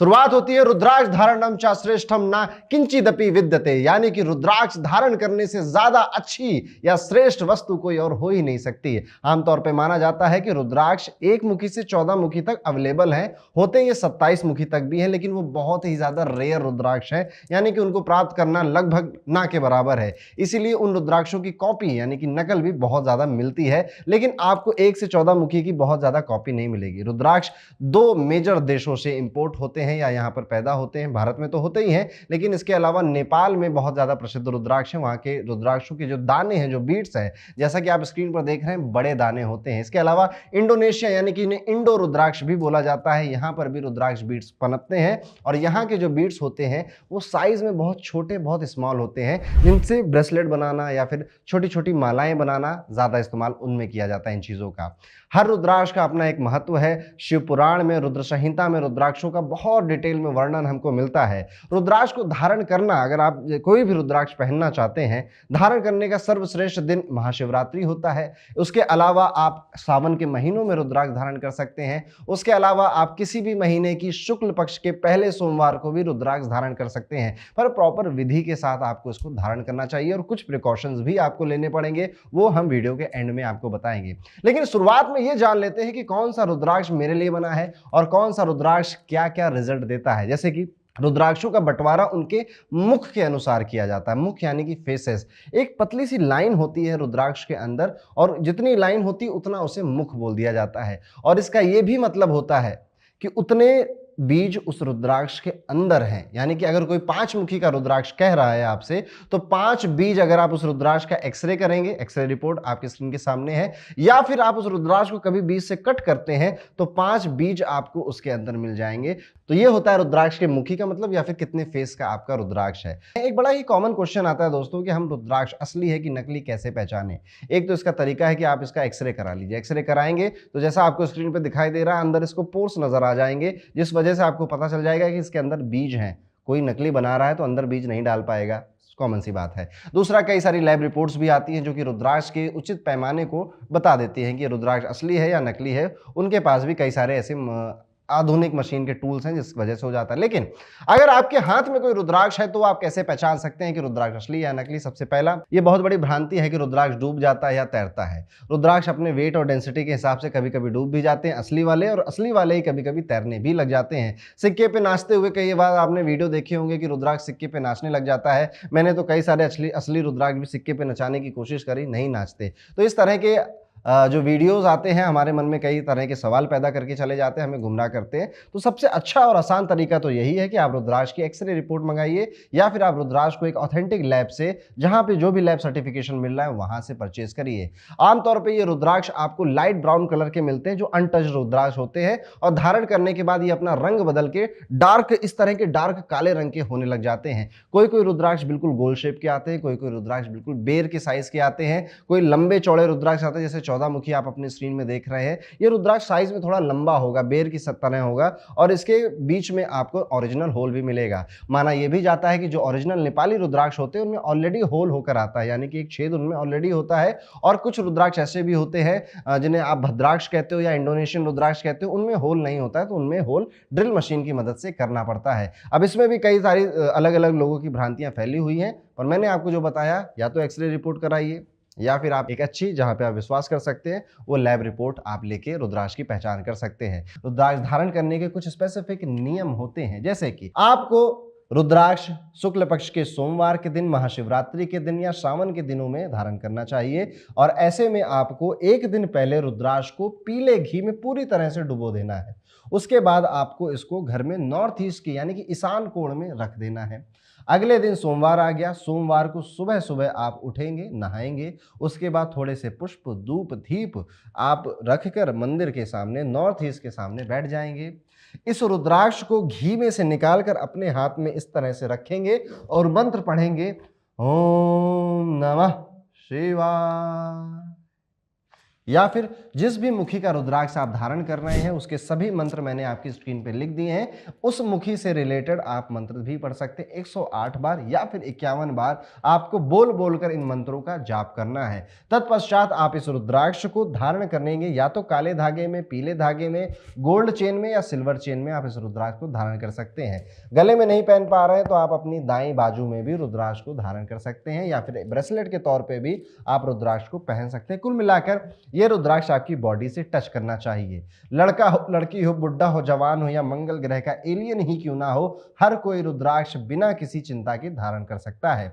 शुरुआत होती है रुद्राक्ष धारणम च श्रेष्ठम ना किंचिदपि विद्यते, यानी कि रुद्राक्ष धारण करने से ज्यादा अच्छी या श्रेष्ठ वस्तु कोई और हो ही नहीं सकती है। आमतौर पे माना जाता है कि रुद्राक्ष 1 मुखी से 14 मुखी तक अवेलेबल है, होते ये 27 मुखी तक भी है, लेकिन वो बहुत ही ज्यादा रेयर रुद्राक्ष है, यानी कि उनको प्राप्त करना लगभग ना के बराबर है। इसीलिए उन रुद्राक्षों की कॉपी यानी कि नकल भी बहुत ज्यादा मिलती है, लेकिन आपको 1 से 14 मुखी की बहुत ज्यादा कॉपी नहीं मिलेगी। रुद्राक्ष 2 मेजर देशों से इंपोर्ट होते हैं या यहाँ पर पैदा होते हैं। भारत में तो होते ही हैं, लेकिन इसके अलावा नेपाल में बहुत ज्यादा प्रसिद्ध रुद्राक्ष है। वहाँ के रुद्राक्षों के जो दाने हैं, जो बीट्स हैं, जैसा कि आप स्क्रीन पर देख रहे हैं, बड़े दाने होते हैं। इसके अलावा इंडोनेशिया यानी कि इन्हें इंडो रुद्राक्ष भी बोला जाता है, यहाँ पर भी रुद्राक्ष बीट्स पनपते हैं और यहाँ के जो बीट्स होते हैं वो साइज में बहुत छोटे, बहुत स्मॉल होते हैं, जिनसे ब्रेसलेट बनाना या फिर छोटी छोटी मालाएं बनाना ज्यादा इस्तेमाल उनमें किया जाता है इन चीजों का। हर रुद्राक्ष का अपना एक महत्व है। शिव पुराण में, रुद्र संहिता में रुद्राक्षों का बहुत डिटेल में वर्णन हमको मिलता है। रुद्राक्ष को धारण करना, अगर आप कोई भी रुद्राक्ष पहनना चाहते हैं, धारण करने का सर्वश्रेष्ठ दिन महाशिवरात्रि होता है। उसके अलावा आप सावन के महीनों में रुद्राक्ष धारण कर सकते हैं। उसके अलावा आप किसी भी महीने की शुक्ल पक्ष के पहले सोमवार को भी रुद्राक्ष धारण कर सकते हैं, पर प्रॉपर विधि के साथ आपको इसको धारण करना चाहिए और कुछ प्रिकॉशंस भी आपको लेने पड़ेंगे, वो हम वीडियो के एंड में आपको बताएंगे। लेकिन शुरुआत में ये जान लेते हैं कि कौन सा रुद्राक्ष मेरे लिए बना है और कौन सा रुद्राक्ष क्या क्या रिजल्ट देता है। जैसे कि रुद्राक्षों का बंटवारा उनके मुख के अनुसार किया जाता है। मुख यानी कि फेसेस, एक पतली सी लाइन होती है रुद्राक्ष के अंदर और जितनी लाइन होती है उतना उसे मुख बोल दिया जाता है। और इसका यह भी मतलब होता है कि उतने बीज उस रुद्राक्ष के अंदर हैं, यानी कि अगर कोई 5 मुखी का रुद्राक्ष कह रहा है आपसे, तो 5 बीज अगर आप उस रुद्राक्ष का एक्सरे करेंगे, एक्सरे रिपोर्ट आपके स्क्रीन के सामने है, या फिर आप उस रुद्राक्ष को कभी बीज से कट करते हैं तो 5 बीज आपको उसके अंदर मिल जाएंगे। तो ये होता है रुद्राक्ष के मुखी का मतलब, या फिर कितने फेस का आपका रुद्राक्ष है। एक बड़ा ही कॉमन क्वेश्चन आता है दोस्तों कि हम रुद्राक्ष असली है कि नकली कैसे पहचाने। एक तो इसका तरीका है कि आप इसका एक्सरे करा लीजिए। एक्सरे कराएंगे तो जैसा आपको स्क्रीन पर दिखाई दे रहा है, अंदर इसको पोर्स नजर आ जाएंगे, जिस वजह से आपको पता चल जाएगा कि इसके अंदर बीज हैं। कोई नकली बना रहा है तो अंदर बीज नहीं डाल पाएगा, कॉमन सी बात है। दूसरा, कई सारी लैब रिपोर्ट्स भी आती हैं जो कि रुद्राक्ष के उचित पैमाने को बता देती हैं कि रुद्राक्ष असली है या नकली है। उनके पास भी कई सारे ऐसे आधुनिक मशीन के टूल्स हैं जिस वजह से हो जाता है। लेकिन अगर आपके हाथ में कोई रुद्राक्ष है तो आप कैसे पहचान सकते हैं कि रुद्राक्ष असली या नकली? सबसे पहला, ये बहुत बड़ी भ्रांति है कि रुद्राक्ष डूब जाता है या तैरता है। रुद्राक्ष अपने वेट और डेंसिटी के हिसाब से कभी कभी डूब भी जाते हैं असली वाले, और असली वाले ही कभी कभी तैरने भी लग जाते हैं। सिक्के पे नाचते हुए कई बार आपने वीडियो देखे होंगे कि रुद्राक्ष सिक्के पे नाचने लग जाता है। मैंने तो कई सारे असली रुद्राक्ष भी सिक्के पे नचाने की कोशिश करी, नहीं नाचते। तो इस तरह के जो वीडियोस आते हैं हमारे मन में कई तरह के सवाल पैदा करके चले जाते हैं, हमें गुमराह करते हैं। तो सबसे अच्छा और आसान तरीका तो यही है कि आप रुद्राक्ष की एक्सरे रिपोर्ट मंगाइए, या फिर आप रुद्राक्ष को एक ऑथेंटिक लैब से, जहां पे जो भी लैब सर्टिफिकेशन मिल रहा है, वहां से परचेज करिए। आमतौर पर ये रुद्राक्ष आपको लाइट ब्राउन कलर के मिलते हैं, जो अनटच्ड रुद्राक्ष होते हैं, और धारण करने के बाद ये अपना रंग बदल के डार्क, इस तरह के डार्क काले रंग के होने लग जाते हैं। कोई कोई रुद्राक्ष बिल्कुल गोल शेप के आते हैं, कोई कोई रुद्राक्ष बिल्कुल बेर के साइज के आते हैं, कोई लंबे चौड़े रुद्राक्ष आते हैं, जैसे 14 मुखी आप अपने स्क्रीन में देख रहे हैं। ये रुद्राक्ष साइज में थोड़ा लंबा होगा, बेर की तरह होगा, और इसके बीच में आपको ओरिजिनल होल भी मिलेगा। माना यह भी जाता है कि जो ओरिजिनल नेपाली रुद्राक्ष होते हैं उनमें ऑलरेडी होल होकर आता है, यानी कि एक छेद उनमें ऑलरेडी होता है। और कुछ रुद्राक्ष ऐसे भी होते हैं जिन्हें आप भद्राक्ष कहते हो या इंडोनेशियन रुद्राक्ष कहते हो, उनमें होल नहीं होता है, तो उनमें होल ड्रिल मशीन की मदद से करना पड़ता है। अब इसमें भी कई सारी अलग अलग लोगों की भ्रांतियां फैली हुई हैं, और मैंने आपको जो बताया, या तो एक्सरे रिपोर्ट कराइए, या फिर आप एक अच्छी, जहां पे आप विश्वास कर सकते हैं, वो लैब रिपोर्ट आप लेके रुद्राक्ष की पहचान कर सकते हैं। रुद्राक्ष धारण करने के कुछ स्पेसिफिक नियम होते हैं, जैसे कि आपको रुद्राक्ष शुक्ल पक्ष के सोमवार के दिन, महाशिवरात्रि के दिन या सावन के दिनों में धारण करना चाहिए। और ऐसे में आपको एक दिन पहले रुद्राक्ष को पीले घी में पूरी तरह से डुबो देना है। उसके बाद आपको इसको घर में नॉर्थ ईस्ट की यानी कि ईशान कोण में रख देना है। अगले दिन सोमवार आ गया, सोमवार को सुबह सुबह आप उठेंगे, नहाएंगे, उसके बाद थोड़े से पुष्प, धूप, दीप आप रखकर मंदिर के सामने, नॉर्थ ईस्ट के सामने बैठ जाएंगे। इस रुद्राक्ष को घी में से निकालकर अपने हाथ में इस तरह से रखेंगे और मंत्र पढ़ेंगे, ओम नमः शिवाय, या फिर जिस भी मुखी का रुद्राक्ष आप धारण कर रहे हैं उसके सभी मंत्र मैंने आपकी स्क्रीन पे लिख दिए हैं। उस मुखी से रिलेटेड आप मंत्र भी पढ़ सकते हैं। 108 बार या फिर 51 बार आपको बोल बोलकर इन मंत्रों का जाप करना है। तत्पश्चात आप इस रुद्राक्ष को धारण करेंगे या तो काले धागे में, पीले धागे में, गोल्ड चेन में या सिल्वर चेन में आप इस रुद्राक्ष को धारण कर सकते हैं। गले में नहीं पहन पा रहे हैं तो आप अपनी दाएं बाजू में भी रुद्राक्ष को धारण कर सकते हैं या फिर ब्रेसलेट के तौर पे भी आप रुद्राक्ष को पहन सकते हैं। कुल मिलाकर ये रुद्राक्ष आपकी बॉडी से टच करना चाहिए। लड़का हो, लड़की हो, बुढ़ा हो, जवान हो या मंगल ग्रह का एलियन ही क्यों ना हो, हर कोई रुद्राक्ष बिना किसी चिंता के धारण कर सकता है।